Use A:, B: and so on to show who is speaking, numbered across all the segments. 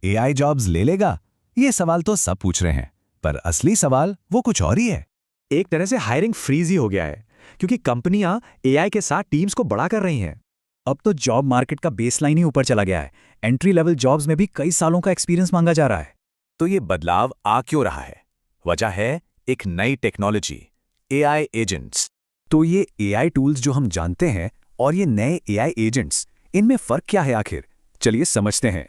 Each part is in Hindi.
A: एआई जॉब्स ले लेगा? ये सवाल तो सब पूछ रहे हैं, पर असली सवाल वो कुछ और ही है।
B: एक तरह से हायरिंग फ्रीज ही हो गया है, क्योंकि कंपनियां एआई के साथ टीम्स को बड़ा कर रही हैं।
C: अब तो जॉब मार्केट का बेसलाइन ही ऊपर चला गया है। एंट्री लेवल जॉब्स में भी कई सालों का एक्सपीरियंस मांगा जा रहा है।
D: तो ये बदलाव आ क्यों रहा है? वजह है एक नई टेक्नोलॉजी, एआई एजेंट्स।
A: तो ये एआई टूल्स जो हम जानते हैं और ये नए एआई एजेंट्स, इनमें फर्क क्या है आखिर? चलिए समझते हैं।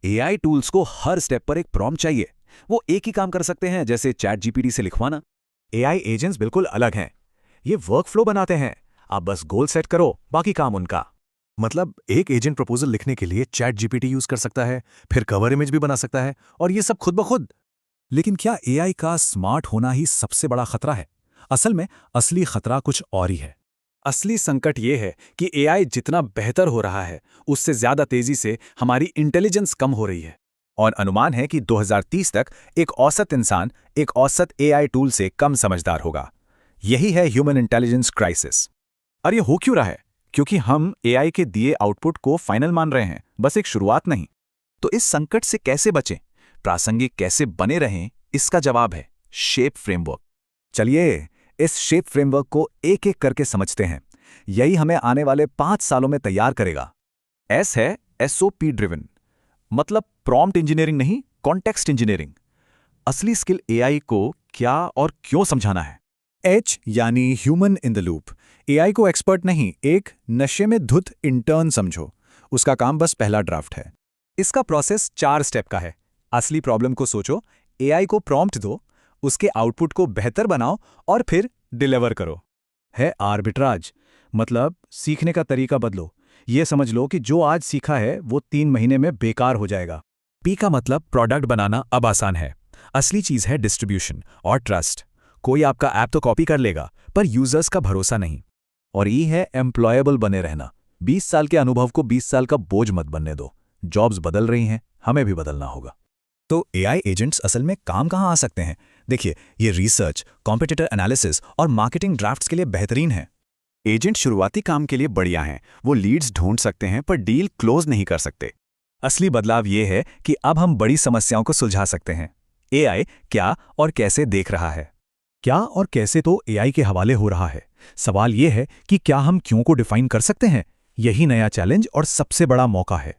D: एआई टूल्स को हर स्टेप पर एक प्रॉम्प्ट चाहिए। वो एक ही काम कर सकते हैं, जैसे चैट जीपीटी से लिखवाना।
B: एआई एजेंट्स बिल्कुल अलग हैं। ये वर्कफ्लो बनाते हैं, आप बस गोल सेट करो, बाकी काम उनका।
E: मतलब एक एजेंट प्रपोजल लिखने के लिए चैट जीपीटी यूज कर सकता है, फिर कवर इमेज भी बना सकता है, और ये सब खुद ब खुद।
C: लेकिन क्या एआई का स्मार्ट होना ही सबसे बड़ा खतरा है? असल में असली खतरा कुछ और ही है।
B: असली संकट ये है कि एआई जितना बेहतर हो रहा है, उससे ज्यादा तेजी से हमारी इंटेलिजेंस कम हो रही है।
D: और अनुमान है कि 2030 तक एक औसत इंसान एक औसत एआई टूल से कम समझदार होगा। यही है ह्यूमन इंटेलिजेंस क्राइसिस। और ये हो क्यों रहा है? क्योंकि हम एआई के दिए आउटपुट को फाइनल मान रहे हैं, बस एक शुरुआत नहीं। तो इस संकट से कैसे बचें, प्रासंगिक कैसे बने रहें, इसका जवाब है शेप फ्रेमवर्क।
A: चलिए इस शेप फ्रेमवर्क को एक एक करके समझते हैं। यही हमें आने वाले 5 सालों में तैयार करेगा।
D: एस है एसओपी ड्रिवन, मतलब प्रॉम्प्ट इंजीनियरिंग नहीं, कॉन्टेक्स्ट इंजीनियरिंग। असली स्किल एआई को क्या और क्यों समझाना है।
C: एच यानी human in the loop. AI को एक्सपर्ट नहीं, एक नशे में धुत इंटर्न समझो। उसका काम बस पहला ड्राफ्ट है। इसका प्रोसेस 4 स्टेप का है। असली प्रॉब्लम को सोचो, एआई को प्रॉम्प्ट दो, उसके आउटपुट को बेहतर बनाओ और फिर डिलीवर करो। है आर्बिट्राज, मतलब सीखने का तरीका बदलो। ये समझ लो कि जो आज सीखा है वो 3 महीने में बेकार हो जाएगा।
A: पी का मतलब प्रोडक्ट बनाना अब आसान है। असली चीज है डिस्ट्रीब्यूशन और ट्रस्ट। कोई आपका ऐप तो कॉपी कर लेगा, पर यूजर्स का भरोसा नहीं। और ई है एम्प्लॉयबल बने रहना। 20 साल के अनुभव को 20 साल का बोझ मत बनने दो। जॉब्स बदल रही हैं, हमें भी बदलना होगा।
C: तो एआई एजेंट्स असल में काम कहाँ आ सकते हैं? देखिए, ये रिसर्च, कॉम्पिटिटर एनालिसिस और मार्केटिंग ड्राफ्ट्स के लिए बेहतरीन है।
D: एजेंट शुरुआती काम के लिए बढ़िया हैं। वो लीड्स ढूंढ सकते हैं, पर डील क्लोज नहीं कर सकते।
A: असली बदलाव ये है कि अब हम बड़ी समस्याओं को सुलझा सकते हैं। एआई क्या और कैसे देख रहा है।
C: क्या और कैसे तो एआई के हवाले हो रहा है। सवाल ये है कि क्या हम क्यों को डिफाइन कर सकते हैं? यही नया चैलेंज और सबसे बड़ा मौका है।